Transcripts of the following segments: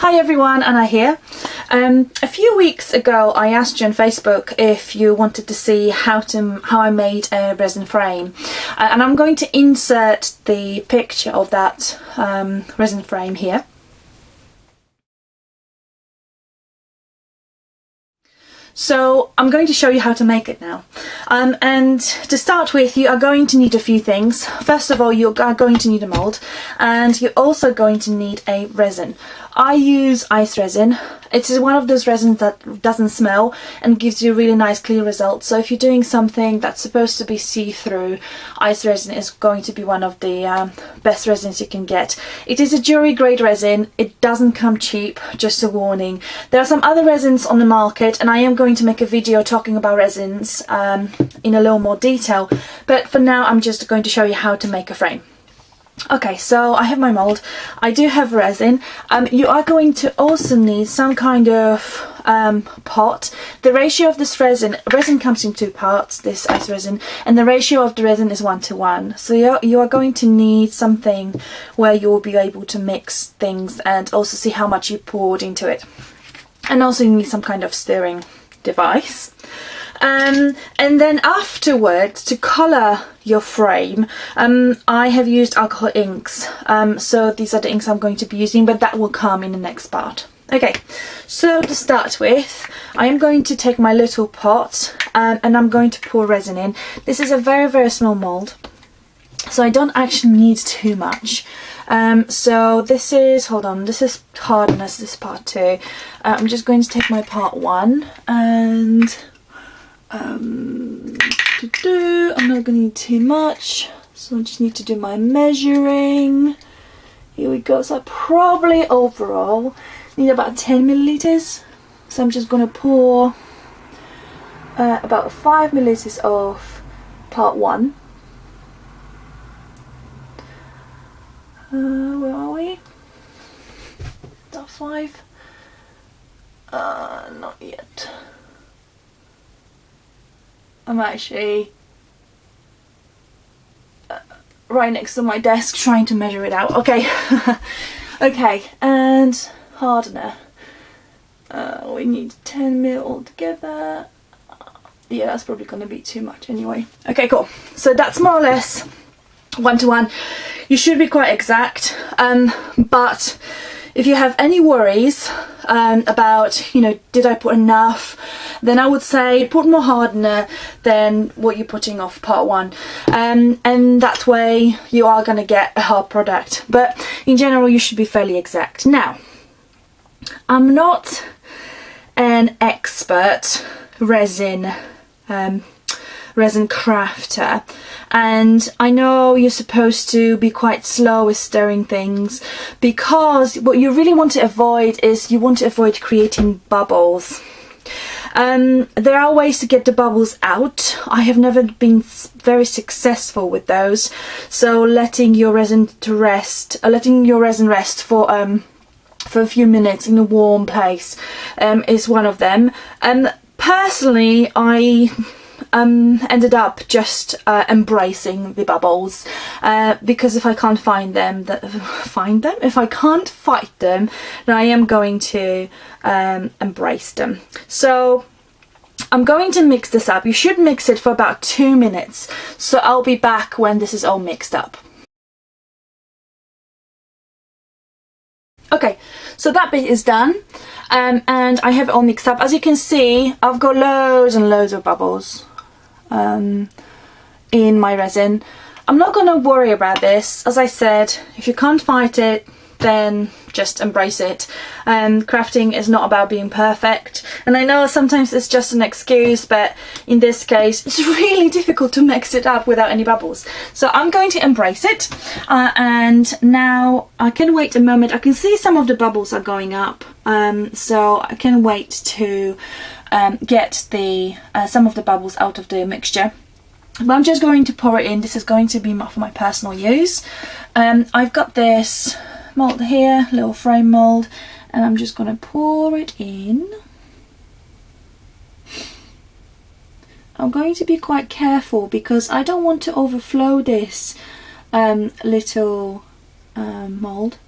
Hi everyone, Anna here. A few weeks ago I asked you on Facebook if you wanted to see how I made a resin frame, and I'm going to insert the picture of that resin frame here. So I'm going to show you how to make it now. And to start with, you are going to need a few things. First of all, you are going to need a mold, and you're also going to need a resin. I use ice resin. It is one of those resins that doesn't smell and gives you really nice clear results. So if you're doing something that's supposed to be see-through, ice resin is going to be one of the best resins you can get. It is a jewelry grade resin. It doesn't come cheap, just a warning. There are some other resins on the market, and I am going to make a video talking about resins in a little more detail, but for now I'm just going to show you how to make a frame. Okay, so I have my mold. I do have resin. You are going to also need some kind of pot. The ratio of this resin comes in two parts, this ice resin, and the ratio of the resin is 1:1. So you are going to need something where you will be able to mix things and also see how much you poured into it. And also you need some kind of stirring device. And then afterwards, to colour your frame, I have used alcohol inks. So these are the inks I'm going to be using, but that will come in the next part. Okay, so to start with, I am going to take my little pot and I'm going to pour resin in. This is a very, very small mould, so I don't actually need too much. So this is, hold on, this is hardness, this is part 2. I'm just going to take my part 1 and I'm not going to need too much, so I just need to do my measuring. Here we go. So I probably overall need about 10 milliliters. So I'm just going to pour about 5 milliliters of part 1. Where are we? That 5? Not yet. I'm actually right next to my desk trying to measure it out. Okay. Okay, and hardener. We need 10 ml altogether. Yeah, that's probably going to be too much anyway. Okay, cool. So that's more or less 1:1. You should be quite exact, but if you have any worries about, you know, did I put enough, then I would say put more hardener than what you're putting off part 1, and that way you are going to get a hard product. But in general, you should be fairly exact. Now, I'm not an expert resin crafter, and I know you're supposed to be quite slow with stirring things, because what you really want to avoid is you want to avoid creating bubbles. There are ways to get the bubbles out. I have never been very successful with those, so letting your resin rest for a few minutes in a warm place is one of them. Personally, I ended up just embracing the bubbles, because if I can't if I can't fight them, then I am going to embrace them. So I'm going to mix this up. You should mix it for about 2 minutes, so I'll be back when this is all mixed up. Okay, so that bit is done, and I have it all mixed up. As you can see, I've got loads and loads of bubbles in my resin. I'm not going to worry about this. As I said, if you can't fight it, then just embrace it. Crafting is not about being perfect, and I know sometimes it's just an excuse, but in this case it's really difficult to mix it up without any bubbles. So I'm going to embrace it, and now I can wait a moment. I can see some of the bubbles are going up, so I can wait to get some of the bubbles out of the mixture. But I'm just going to pour it in. This is going to be for my personal use. I've got this mold here, little frame mold, and I'm just going to pour it in. I'm going to be quite careful because I don't want to overflow this little mold.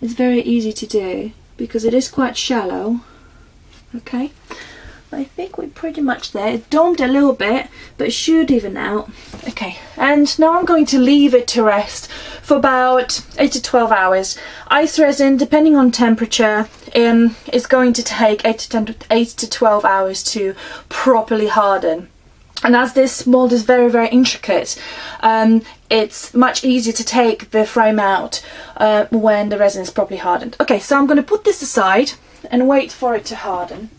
It's very easy to do because it is quite shallow. Okay, I think we're pretty much there. It domed a little bit, but it should even out. Okay, and now I'm going to leave it to rest for about 8 to 12 hours. Ice resin, depending on temperature, is going to take 8 to 12 hours to properly harden. And as this mold is very, very intricate, it's much easier to take the frame out when the resin is properly hardened. Okay, so I'm going to put this aside and wait for it to harden.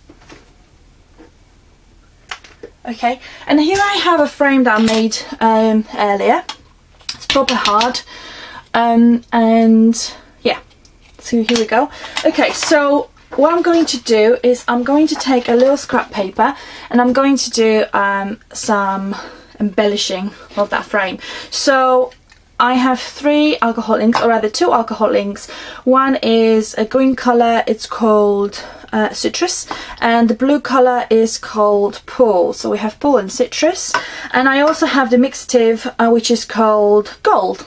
Okay, and here I have a frame that I made earlier. It's proper hard, and yeah, so here we go. Okay, so what I'm going to do is I'm going to take a little scrap paper and I'm going to do some embellishing of that frame. So I have 3 alcohol inks, or rather 2 alcohol inks. One is a green colour, it's called citrus, and the blue colour is called pool. So we have pool and citrus, and I also have the mixative which is called gold.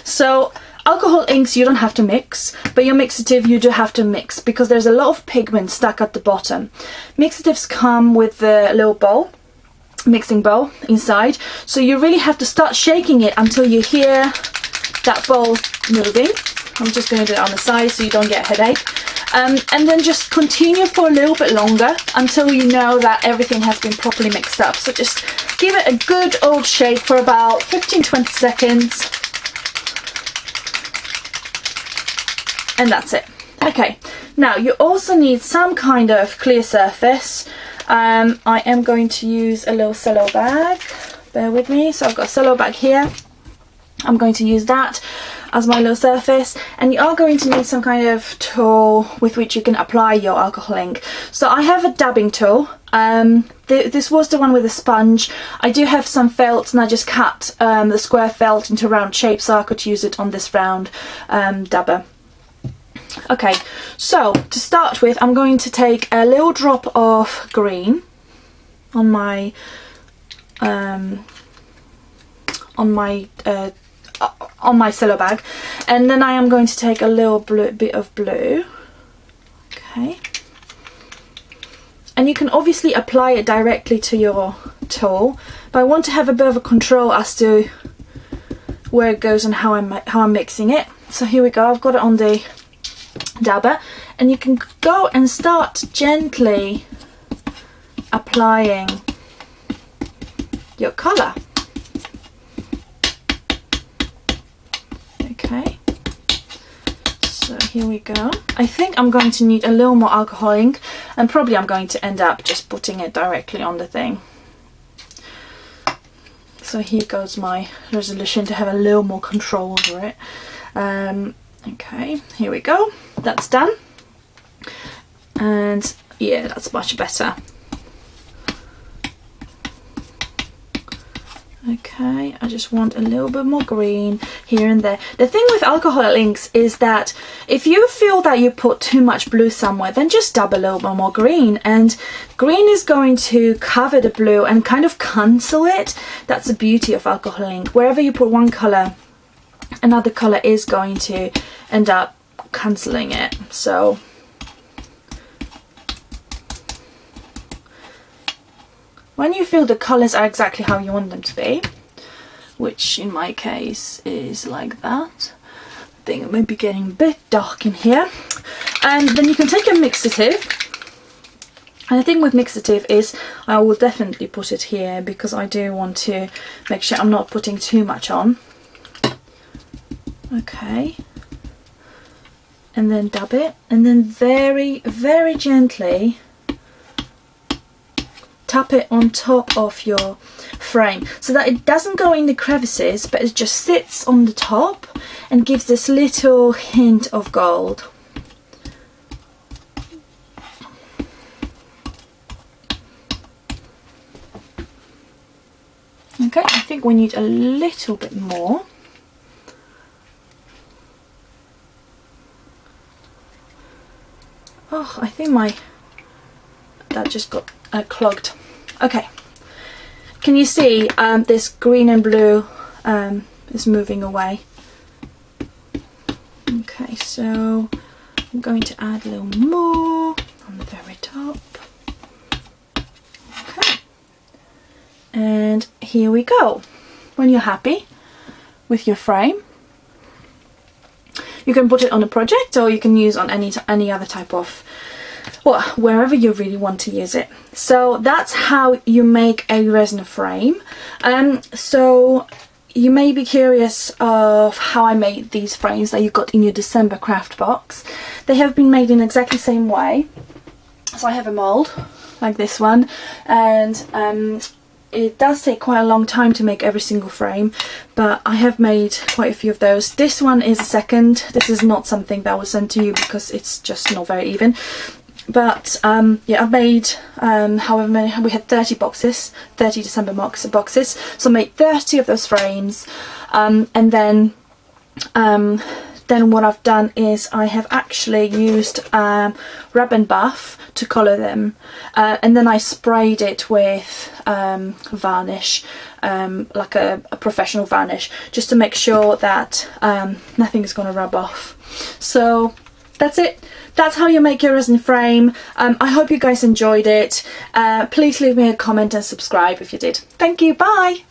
So alcohol inks you don't have to mix, but your mixative you do have to mix because there's a lot of pigment stuck at the bottom. Mixatives come with the little bowl, mixing bowl inside, so you really have to start shaking it until you hear that bowl moving. I'm just going to do it on the side so you don't get a headache. And then just continue for a little bit longer until you know that everything has been properly mixed up. So just give it a good old shake for about 15-20 seconds. And that's it. Okay, now you also need some kind of clear surface. I am going to use a little cello bag. Bear with me. So I've got a cello bag here. I'm going to use that as my little surface, and you are going to need some kind of tool with which you can apply your alcohol ink. So I have a dabbing tool. This was the one with a sponge. I do have some felt, and I just cut the square felt into round shapes so I could use it on this round dabber. Okay, so to start with, I'm going to take a little drop of green on my cello bag, and then I am going to take a little bit of blue. Okay, and you can obviously apply it directly to your tool, but I want to have a bit of a control as to where it goes and how I'm mixing it. So here we go. I've got it on the dabber, and you can go and start gently applying your colour. Okay, so here we go. I think I'm going to need a little more alcohol ink, and probably I'm going to end up just putting it directly on the thing. So here goes my resolution to have a little more control over it. Okay, here we go. That's done. And yeah, that's much better. Okay, I just want a little bit more green here and there. The thing with alcohol inks is that if you feel that you put too much blue somewhere, then just dab a little bit more green, and green is going to cover the blue and kind of cancel it. That's the beauty of alcohol ink. Wherever you put one colour, another colour is going to end up cancelling it. So when you feel the colours are exactly how you want them to be, which in my case is like that, I think it may be getting a bit dark in here, and then you can take a mixative. And the thing with mixative is I will definitely put it here because I do want to make sure I'm not putting too much on. Okay, and then dab it, and then very, very gently tap it on top of your frame so that it doesn't go in the crevices, but it just sits on the top and gives this little hint of gold. Okay, I think we need a little bit more. Oh, I think that just got clogged. Okay, can you see this green and blue is moving away? Okay, so So I'm going to add a little more on the very top. Okay. And here we go. When you're happy with your frame, you can put it on a project, or you can use on any other type of, well, wherever you really want to use it. So that's how you make a resin frame. So you may be curious of how I made these frames that you got in your December craft box. They have been made in exactly the same way. So I have a mold like this one, and it does take quite a long time to make every single frame, but I have made quite a few of those. This one is a second. This is not something that I will send to you because it's just not very even. But yeah, I've made however many, we had 30 boxes, 30 December boxes, so I made 30 of those frames, and then what I've done is I have actually used rub and buff to colour them, and then I sprayed it with varnish, like a professional varnish, just to make sure that nothing is going to rub off. So that's it. That's how you make your resin frame. I hope you guys enjoyed it. Please leave me a comment and subscribe if you did. Thank you, bye!